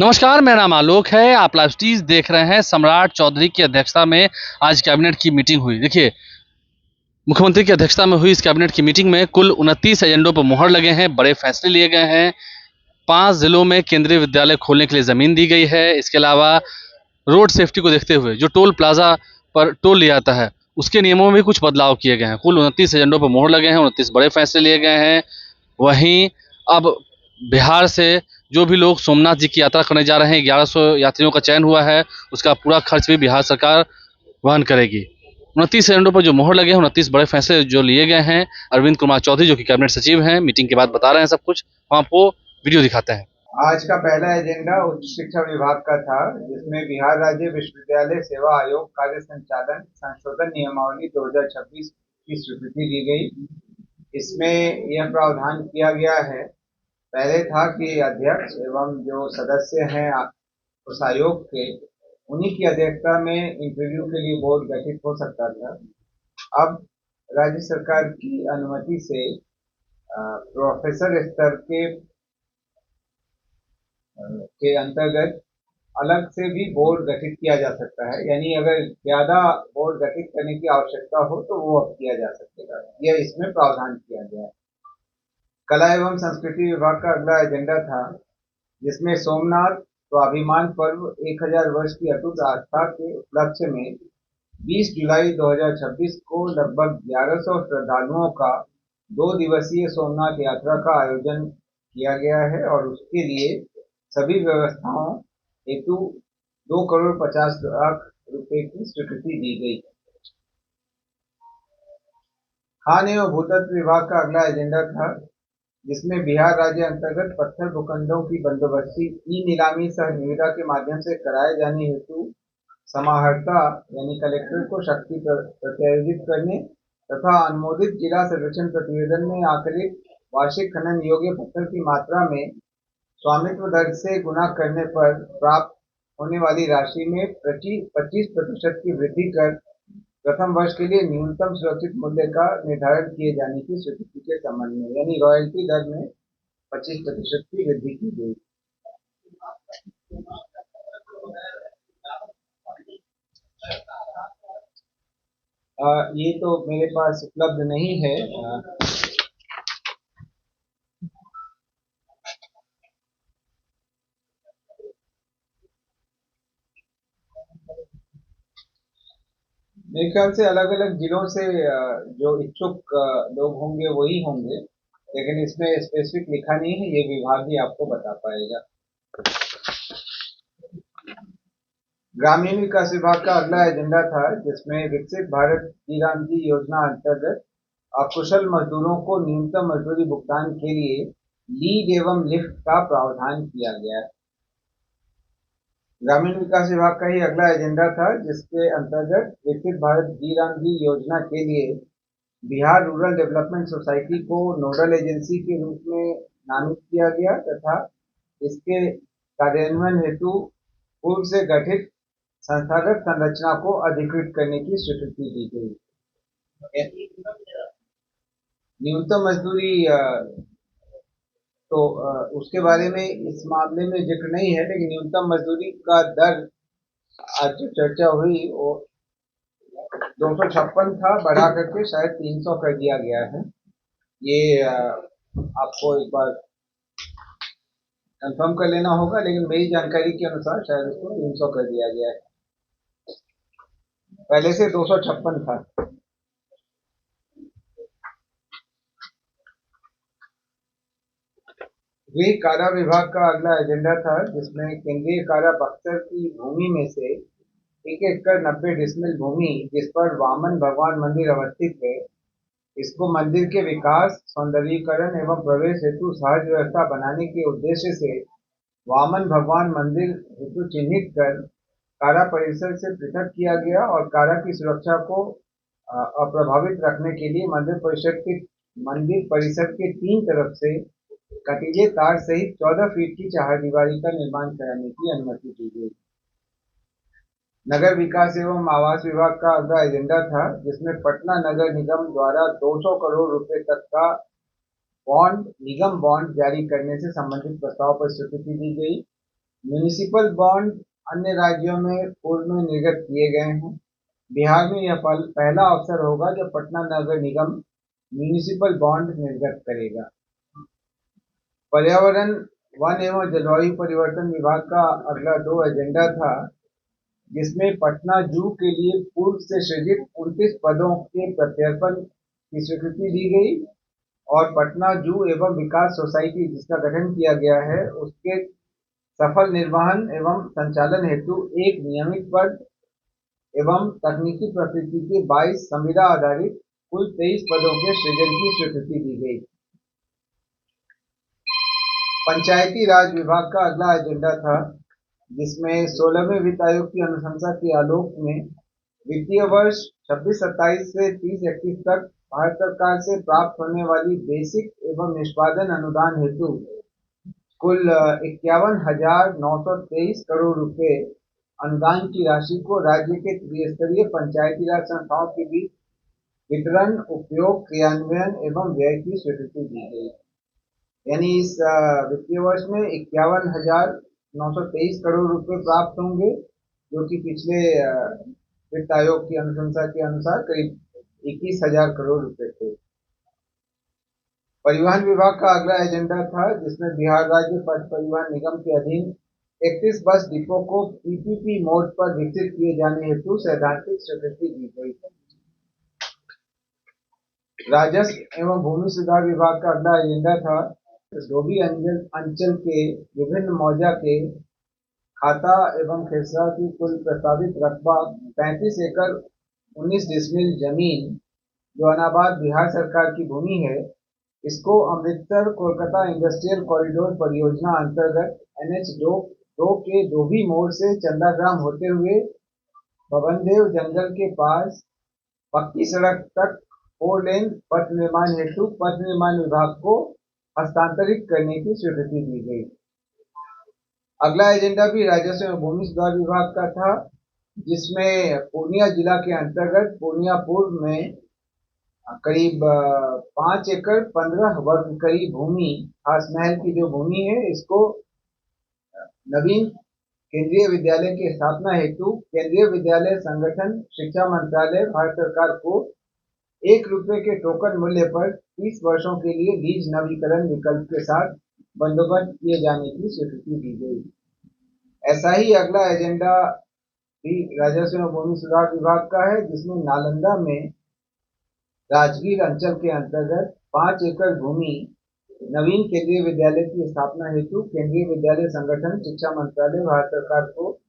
नमस्कार, मेरा नाम आलोक है। आप लाइव स्टीज देख रहे हैं। सम्राट चौधरी की अध्यक्षता में आज कैबिनेट की मीटिंग हुई। देखिए, मुख्यमंत्री की अध्यक्षता में हुई इस कैबिनेट की मीटिंग में कुल 29 एजेंडों पर मुहर लगे हैं, बड़े फैसले लिए गए हैं। 5 जिलों में केंद्रीय विद्यालय खोलने के लिए जमीन दी गई है। इसके अलावा रोड सेफ्टी को देखते हुए जो टोल प्लाजा पर टोल लिया जाता है, उसके नियमों में भी कुछ बदलाव किए गए हैं। कुल 29 एजेंडों पर मुहर लगे हैं, 29 बड़े फैसले लिए गए हैं। वहीं अब बिहार से जो भी लोग सोमनाथ जी की यात्रा करने जा रहे हैं, 1100 यात्रियों का चयन हुआ है। उसका पूरा खर्च भी बिहार सरकार वहन करेगी। 29 एजेंडों पर जो मोहर लगे हैं, 29 बड़े फैसले जो लिए गए हैं। अरविंद कुमार चौधरी जो कि कैबिनेट सचिव हैं, मीटिंग के बाद बता रहे हैं सब कुछ। हम आपको वीडियो दिखाते हैं। आज का पहला एजेंडा उच्च शिक्षा विभाग का था, जिसमें बिहार राज्य विश्वविद्यालय सेवा आयोग कार्य संचालन संशोधन नियमावली 2026 की स्वीकृति दी गई। इसमें यह प्रावधान किया गया है, पहले था कि अध्यक्ष एवं जो सदस्य हैं उस आयोग के, उन्हीं की अध्यक्षता में इंटरव्यू के लिए बोर्ड गठित हो सकता था। अब राज्य सरकार की अनुमति से प्रोफेसर स्तर के अंतर्गत अलग से भी बोर्ड गठित किया जा सकता है। यानी अगर ज्यादा बोर्ड गठित करने की आवश्यकता हो तो वो अब किया जा सकेगा। यह इसमें प्रावधान किया गया है। कला एवं संस्कृति विभाग का अगला एजेंडा था, जिसमें सोमनाथ स्वाभिमान पर्व 1000 वर्ष की अटूट आस्था के उपलक्ष्य में 20 जुलाई 2026 को लगभग 1100 श्रद्धालुओं का 2 दिवसीय सोमनाथ यात्रा का आयोजन किया गया है और उसके लिए सभी व्यवस्थाओं हेतु 2,50,00,000 रुपए की स्वीकृति दी गई। खान एवं भूतत्व विभाग का अगला एजेंडा था, जिसमें बिहार राज्य अंतर्गत पत्थर भूखंडों की बंदोबस्ती ई नीलामी सह निविदा के माध्यम से कराए जाने हेतु समाहर्ता यानी कलेक्टर को शक्ति प्रत्यायोजित करने तथा अनुमोदित जिला सर्वेक्षण प्रतिवेदन में आकलित वार्षिक खनन योग्य पत्थर की मात्रा में स्वामित्व दर से गुणा करने पर प्राप्त होने वाली राशि में 25% की वृद्धि कर प्रथम वर्ष के लिए न्यूनतम सुरक्षित मूल्य का निर्धारण किए जाने की स्वीकृति के संबंध में, यानी रॉयल्टी दर में 25% की वृद्धि की गई। ये तो मेरे पास उपलब्ध नहीं है। मेरे ख्याल से अलग अलग जिलों से जो इच्छुक लोग होंगे वही होंगे, लेकिन इसमें स्पेसिफिक लिखा नहीं है। ये विभाग ही आपको बता पाएगा। ग्रामीण विकास विभाग का अगला एजेंडा था, जिसमें विकसित भारत जी राम जी योजना अंतर्गत अकुशल मजदूरों को न्यूनतम मजदूरी भुगतान के लिए लीड एवं लिफ्ट का प्रावधान किया गया है। ग्रामीण विकास विभाग का ही अगला एजेंडा था, जिसके अंतर्गत विकसित भारत जी राम जी योजना के लिए बिहार रूरल डेवलपमेंट सोसाइटी को नोडल एजेंसी के रूप में नामित किया गया तथा इसके कार्यान्वयन हेतु पूर्व से गठित संस्थागत संरचना को अधिकृत करने की स्वीकृति दी गई। न्यूनतम मजदूरी तो उसके बारे में इस मामले में जिक्र नहीं है, लेकिन न्यूनतम मजदूरी का दर आज जो चर्चा हुई वो 256 था, बढ़ा करके शायद 300 कर दिया गया है। ये आपको एक बार कंफर्म कर लेना होगा, लेकिन मेरी जानकारी के अनुसार शायद उसको 300 कर दिया गया है। पहले से 256 था। गृह कारा विभाग का अगला एजेंडा था, जिसमें केंद्रीय कारा बक्सर की भूमि में से 1 एकड़ 90 डिसमिल भूमि, जिस पर वामन भगवान मंदिर अवस्थित है, इसको मंदिर के विकास, सौंदर्यीकरण एवं प्रवेश हेतु सहज व्यवस्था बनाने के उद्देश्य से वामन भगवान मंदिर हेतु चिन्हित कर कारा परिसर से पृथक किया गया और कारा की सुरक्षा को अप्रभावित रखने के लिए मंदिर परिसर के 3 तरफ से कटीले तार सहित 14 फीट की चहारदीवारी का निर्माण कराने की अनुमति दी गई। नगर विकास एवं आवास विभाग का अगला एजेंडा था, जिसमें पटना नगर निगम द्वारा 200 करोड़ रुपए तक का निगम बॉन्ड जारी करने से संबंधित प्रस्ताव पर स्वीकृति दी गई। म्यूनिसिपल बॉन्ड अन्य राज्यों में पूर्व में निर्गत किए गए हैं। बिहार में यह पहला अवसर होगा जब पटना नगर निगम म्यूनिसिपल बॉन्ड निर्गत करेगा। पर्यावरण, वन एवं जलवायु परिवर्तन विभाग का अगला 2 एजेंडा था, जिसमें पटना जू के लिए पूर्व से सृजित 29 पदों के प्रत्यर्पण की स्वीकृति दी गई और पटना जू एवं विकास सोसाइटी जिसका गठन किया गया है उसके सफल निर्वहन एवं संचालन हेतु एक नियमित पद एवं तकनीकी प्रकृति के 22 संविदा आधारित कुल 23 पदों के सृजन की स्वीकृति दी गई। पंचायती राज विभाग का अगला एजेंडा था, जिसमें 16वें वित्त आयोग की अनुशंसा के आलोक में वित्तीय वर्ष 26-27 से 30-31 तक भारत सरकार से प्राप्त होने वाली बेसिक एवं निष्पादन अनुदान हेतु कुल 51,923 करोड़ रुपए अनुदान की राशि को राज्य के त्रिस्तरीय पंचायती राज संस्थाओं के बीच वितरण, उपयोग, क्रियान्वयन एवं व्यय की स्वीकृति दी गई। यानी इस वित्तीय वर्ष में 51,923 करोड़ रुपए प्राप्त होंगे, जो कि पिछले वित्त आयोग की अनुशंसा के अनुसार करीब 21,000 करोड़ रुपए थे। परिवहन विभाग का अगला एजेंडा था, जिसमें बिहार राज्य पथ परिवहन निगम के अधीन 31 बस डिपो को पीपीपी मोड पर विकसित किए जाने हेतु सैद्धांतिक स्वीकृति दी गई। राजस्व एवं भूमि सुधार विभाग का अगला एजेंडा था, डोभी अंचल के विभिन्न मौजा के खाता एवं खेसरा की कुल प्रस्तावित रकबा 35 एकड़ 19 डिसमिल जमीन जो अनाबाद बिहार सरकार की भूमि है, इसको अमृतसर कोलकाता इंडस्ट्रियल कॉरिडोर परियोजना अंतर्गत NH 2 के डोभी मोड़ से चंदाग्राम होते हुए बबनदेव जंगल के पास पक्की सड़क तक 4 लेन पथ निर्माण हेतु पथ निर्माण विभाग को हस्तांतरित करने की स्वीकृति दी गई। अगला एजेंडा भी राजस्व एवं भूमि सुधार विभाग का था, जिसमें पूर्णिया जिला के अंतर्गत पूर्णिया पूर्व में करीब 5 एकड़ 15 वर्ग करीब भूमि, खास महल की जो भूमि है, इसको नवीन केंद्रीय विद्यालय की स्थापना हेतु केंद्रीय विद्यालय संगठन शिक्षा मंत्रालय भारत सरकार को ₹1 के टोकन मूल्य पर 30 वर्षों के लिए लीज नवीकरण विकल्प के साथ बंदोबस्त किए जाने की स्वीकृति दी गई। ऐसा ही अगला एजेंडा भी राजस्व एवं भूमि सुधार विभाग का है, जिसमें नालंदा में राजगीर अंचल के अंतर्गत 5 एकड़ भूमि नवीन केंद्रीय विद्यालय की स्थापना हेतु केंद्रीय विद्यालय संगठन शिक्षा मंत्रालय भारत सरकार को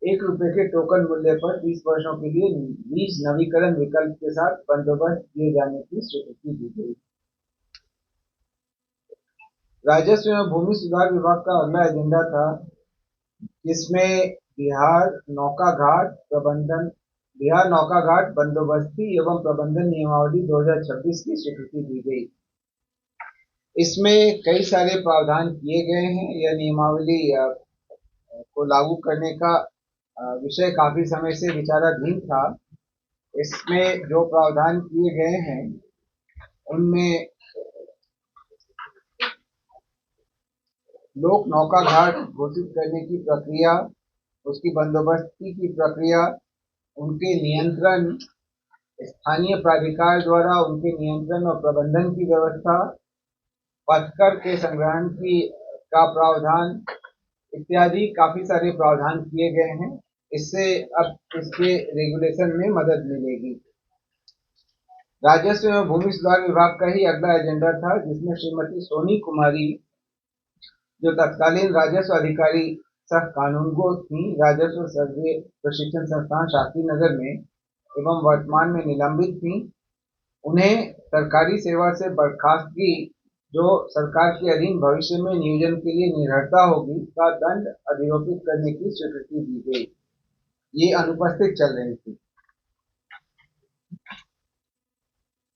₹1 के टोकन मूल्य पर 30 वर्षों के लिए लीज नवीकरण विकल्प के साथ बंदोबस्त किए जाने की स्वीकृति दी गई। राजस्व एवं भूमि सुधार विभाग का अगला एजेंडा था, जिसमें बिहार नौका घाट बंदोबस्ती एवं प्रबंधन नियमावली 2026 की स्वीकृति दी गई। इसमें कई सारे प्रावधान किए गए हैं। यह नियमावली को लागू करने का विषय काफी समय से विचाराधीन था। इसमें जो प्रावधान किए गए हैं उनमें लोक नौका घाट घोषित करने की प्रक्रिया, उसकी बंदोबस्ती की प्रक्रिया, उनके नियंत्रण, स्थानीय प्राधिकार द्वारा उनके नियंत्रण और प्रबंधन की व्यवस्था, पथकर के संग्रहण का प्रावधान इत्यादि काफी सारे प्रावधान किए गए हैं। इससे अब इसके रेगुलेशन में मदद मिलेगी। राजस्व एवं भूमि सुधार विभाग का ही अगला एजेंडा था, जिसमें श्रीमती सोनी कुमारी, जो तत्कालीन राजस्व अधिकारी सह कानूनगो थी, राजस्व सर्वे प्रशिक्षण संस्थान शास्त्री नगर में एवं वर्तमान में निलंबित थी, उन्हें सरकारी सेवा से बर्खास्तगी जो सरकार के अधीन भविष्य में नियोजन के लिए निर्भरता होगी का दंड अधिरोपित करने की स्वीकृति दी गई। ये अनुपस्थित चल रही थी।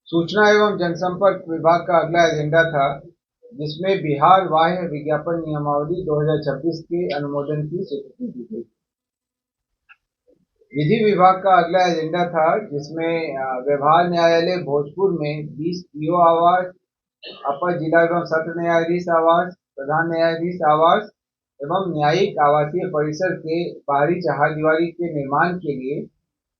सूचना एवं जनसंपर्क विभाग का अगला एजेंडा था, जिसमें बिहार बाह्य विज्ञापन नियमावली 2026 के अनुमोदन की स्वीकृति दी गई। विधि विभाग का अगला एजेंडा था, जिसमें व्यवहार न्यायालय भोजपुर में 20 पीओ आवास, अपर जिला एवं सत्र न्यायाधीश आवास, प्रधान न्यायाधीश आवास एवं न्यायिक आवासीय परिसर के बाहरी चहारदीवारी के निर्माण के लिए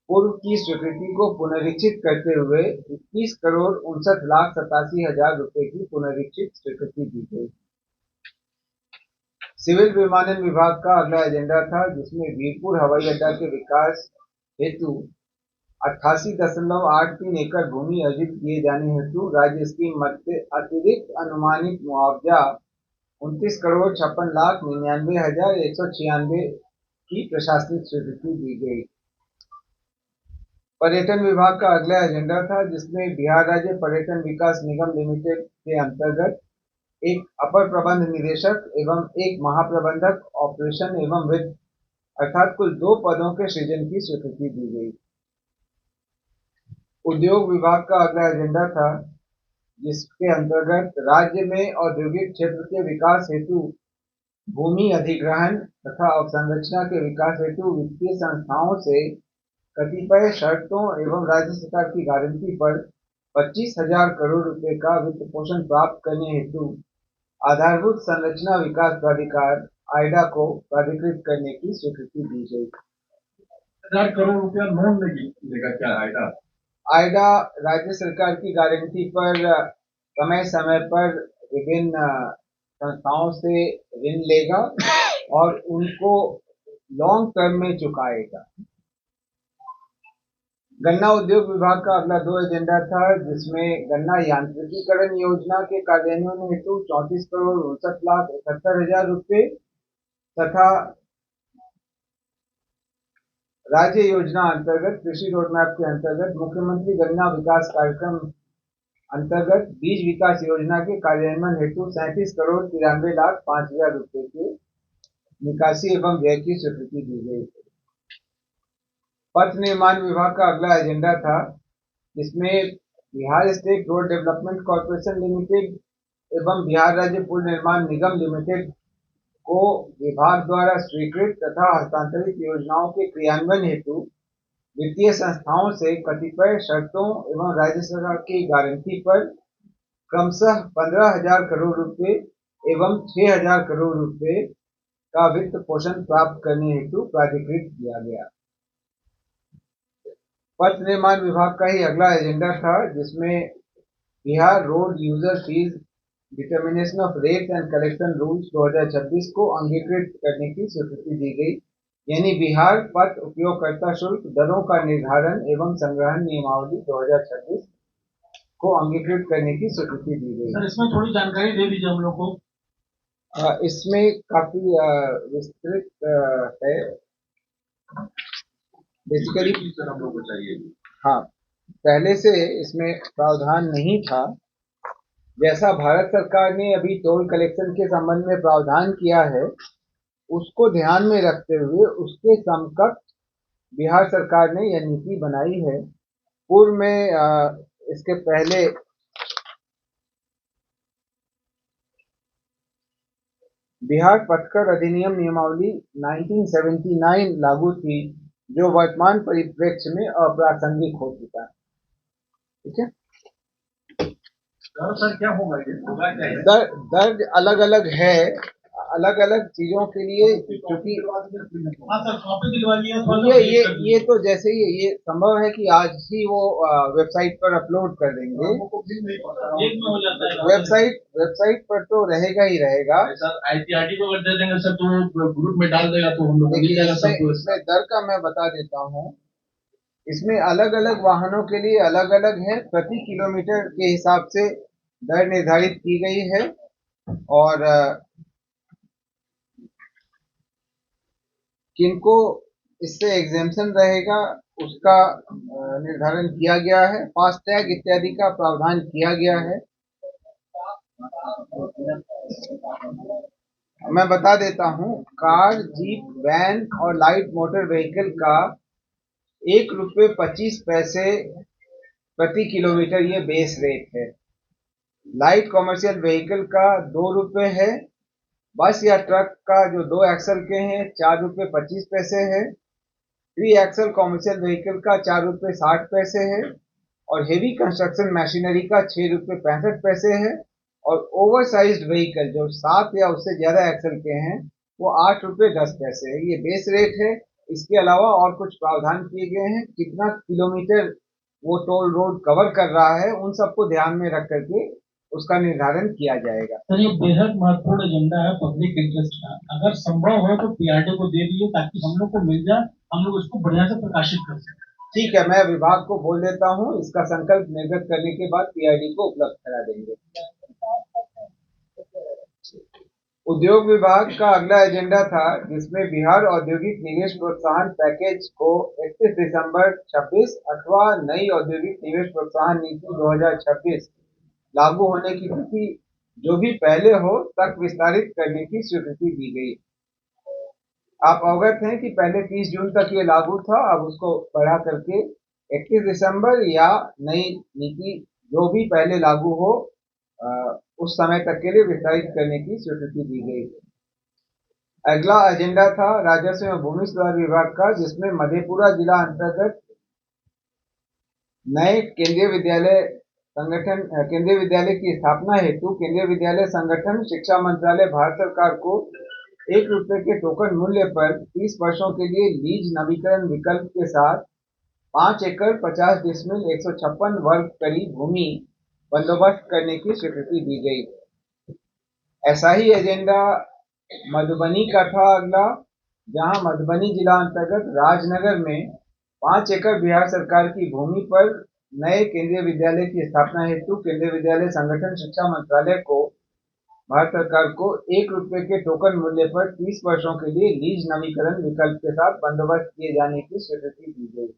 पूर्व की स्वीकृति को पुनरीक्षित करते हुए 21,59,87,000 रुपए की पुनरीक्षित स्वीकृति दी गई। सिविल विमानन विभाग का अगला एजेंडा था, जिसमें वीरपुर हवाई अड्डा के विकास हेतु 88.83 एकड़ भूमि अर्जित किए जाने हेतु राज्य स्कीम मध्य अतिरिक्त अनुमानित मुआवजा 29,56,99,196 की प्रशासनिक स्वीकृति दी गई। पर्यटन विभाग का अगला एजेंडा था, जिसमें बिहार राज्य पर्यटन विकास निगम लिमिटेड के अंतर्गत एक अपर प्रबंध निदेशक एवं एक महाप्रबंधक ऑपरेशन एवं वित्त अर्थात कुल 2 पदों के सृजन की स्वीकृति दी गई। उद्योग विभाग का अगला एजेंडा था, जिसके अंतर्गत राज्य में औद्योगिक क्षेत्र के विकास हेतु भूमि अधिग्रहण तथा अवसंरचना के विकास हेतु वित्तीय संस्थाओं से कतिपय शर्तों एवं राज्य सरकार की गारंटी पर 25,000 करोड़ रुपए का वित्त पोषण प्राप्त करने हेतु आधारभूत संरचना विकास प्राधिकार आइडा को प्राधिकृत करने की स्वीकृति दी गई। 1,000 करोड़ रुपया लोन लेगा क्या आइडा? आइडा राज्य सरकार की गारंटी पर समय समय पर विभिन्न संस्थाओं से ऋण लेगा और उनको लॉन्ग टर्म में चुकाएगा। गन्ना उद्योग विभाग का अगला 2 एजेंडा था, जिसमें गन्ना यांत्रिकीकरण योजना के कार्यान्वयन हेतु 34,59,71,000 रुपए तथा राज्य योजना अंतर्गत कृषि रोडमैप के अंतर्गत मुख्यमंत्री गन्ना विकास कार्यक्रम अंतर्गत बीज विकास योजना के कार्यान्वयन हेतु 37,93,05,000 रुपए के निकासी एवं व्यय की स्वीकृति दी गई। पथ निर्माण विभाग का अगला एजेंडा था, जिसमें Bihar state road development corporation limited एवं बिहार राज्य पुल निर्माण निगम लिमिटेड को विभाग द्वारा स्वीकृत तथा हस्तांतरित योजनाओं के क्रियान्वयन हेतु वित्तीय संस्थाओं से कतिपय शर्तों एवं राज्य सरकार की गारंटी पर क्रमशः 15,000 करोड़ रुपए एवं 6,000 करोड़ रुपए का वित्त पोषण प्राप्त करने हेतु प्राधिकृत किया गया। पथ निर्माण विभाग का ही अगला एजेंडा था, जिसमें Bihar road user fees determination of rate and collection rules 2026 को अंगीकृत करने की स्वीकृति दी गई, यानी बिहार पथ उपयोगकर्ता शुल्क दरों का निर्धारण एवं संग्रहण नियमावली 2026 को अंगीकृत करने की स्वीकृति दी गई। सर, इसमें थोड़ी जानकारी दे दीजिए हम लोग को। इसमें काफी विस्तृत है। बेसिकली सर हम लोग को चाहिए। हाँ, पहले से इसमें प्रावधान नहीं था। जैसा भारत सरकार ने अभी टोल कलेक्शन के संबंध में प्रावधान किया है, उसको ध्यान में रखते हुए उसके समकक्ष बिहार सरकार ने यह नीति बनाई है। पूर्व में इसके पहले बिहार पथकर अधिनियम नियमावली 1979 लागू थी, जो वर्तमान परिप्रेक्ष्य में अप्रासंगिक हो चुका है। ठीक है, सर क्या होगा ये? होगा क्या? दर्ज अलग अलग है, अलग अलग चीजों के लिए, क्योंकि ये तो जैसे ही ये संभव है कि आज ही वो वेबसाइट पर अपलोड कर देंगे। वेबसाइट पर तो रहेगा ही रहेगा। ITRT को दे देंगे सर, तो ग्रुप में डाल देगा तो हम लोग मिल जाएगा सब कुछ। इसमें दर का मैं बता देता हूँ। इसमें अलग अलग वाहनों के लिए अलग अलग है, प्रति किलोमीटर के हिसाब से दर निर्धारित की गई है और किनको इससे एग्जेम्पशन रहेगा उसका निर्धारण किया गया है। फास्टैग इत्यादि का प्रावधान किया गया है। मैं बता देता हूँ, कार, जीप, वैन और लाइट मोटर व्हीकल का ₹1.25 प्रति किलोमीटर ये बेस रेट है। लाइट कॉमर्शियल व्हीकल का ₹2 है। बस या ट्रक का जो 2 एक्सल के हैं ₹4.25 है। 3 एक्सल कॉमर्शियल व्हीकल का ₹4.60 है और हेवी कंस्ट्रक्शन मशीनरी का ₹6.65 है और ओवरसाइज्ड व्हीकल जो 7 या उससे ज्यादा एक्सल के हैं वो 8 रुपये 10 पैसे है। ये बेस रेट है। इसके अलावा और कुछ प्रावधान किए गए हैं। कितना किलोमीटर वो टोल रोड कवर कर रहा है, उन सबको ध्यान में रख करके उसका निर्धारण किया जाएगा। सर ये बेहद महत्वपूर्ण एजेंडा है पब्लिक इंटरेस्ट का, अगर संभव हो तो पीआरडी को दे दीजिए ताकि हम लोग को मिल जाए, हम लोग उसको बढ़िया से प्रकाशित कर सकें। ठीक है, मैं विभाग को बोल देता हूँ, इसका संकल्प निर्गत करने के बाद पीआईडी को उपलब्ध करा देंगे। उद्योग विभाग का अगला एजेंडा था, जिसमें बिहार औद्योगिक निवेश प्रोत्साहन पैकेज को 31 दिसंबर 26 अथवा नई औद्योगिक निवेश प्रोत्साहन नीति 2026 लागू होने की तिथि जो भी पहले हो तक विस्तारित करने की स्वीकृति दी गई। आप अवगत हैं कि पहले 30 जून तक ये लागू था, अब उसको बढ़ा करके 31 दिसंबर या नई नीति जो भी पहले लागू हो उस समय तक के लिए विस्तारित करने की स्वीकृति दी गई। अगला एजेंडा था राजस्व एवं भूमि सुधार विभाग का, जिसमें मधेपुरा जिला अंतर्गत नए केंद्रीय विद्यालय की स्थापना हेतु केंद्रीय विद्यालय संगठन शिक्षा मंत्रालय भारत सरकार को 1 रुपये के टोकन मूल्य पर 30 वर्षों के लिए लीज नवीकरण विकल्प के साथ 5 एकड़ 50 डिसमिल 156 वर्ग करीब भूमि बंदोबस्त करने की स्वीकृति दी गई। ऐसा ही एजेंडा मधुबनी का था अगला, जहां मधुबनी जिला अंतर्गत राजनगर में 5 एकड़ बिहार सरकार की भूमि पर नए केंद्रीय विद्यालय की स्थापना हेतु केंद्रीय विद्यालय संगठन शिक्षा मंत्रालय को भारत सरकार को 1 रुपये के टोकन मूल्य पर 30 वर्षों के लिए लीज नवीकरण विकल्प के साथ बंदोबस्त किए जाने की स्वीकृति दी गई।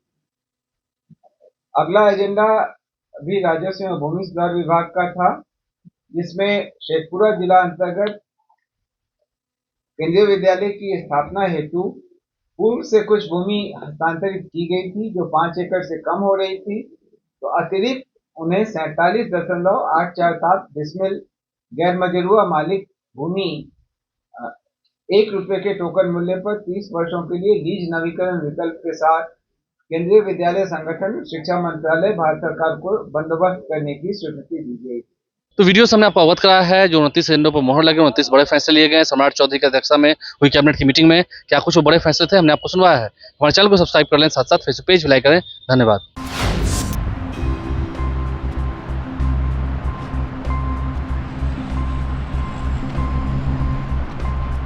अगला एजेंडा भी राजस्व एवं भूमि सुधार विभाग का था, जिसमें शेखपुरा जिला अंतर्गत केंद्रीय विद्यालय की स्थापना हेतु पूर्व से कुछ भूमि हस्तांतरित की गई थी जो 5 एकड़ से कम हो रही थी, तो अतिरिक्त उन्हें 47.847 डिसमिल गैर मजरूआ मालिक भूमि 1 रुपये के टोकन मूल्य पर 30 वर्षों के लिए लीज नवीकरण विकल्प के साथ केंद्रीय विद्यालय संगठन शिक्षा मंत्रालय भारत सरकार को बंदोबस्त करने की स्वीकृति दी गई। तो वीडियो से हमने आपको अवगत कराया है जो 29 एजेंडों पर मोहर लगे, 29 बड़े फैसले लिए गए। सम्राट चौधरी की अध्यक्षता में हुई कैबिनेट की मीटिंग में क्या कुछ वो बड़े फैसले थे, हमने आपको सुनवाया है। हमारे चैनल को सब्सक्राइब कर लें, साथ साथ फेसबुक पेज भी लाइक करें। धन्यवाद।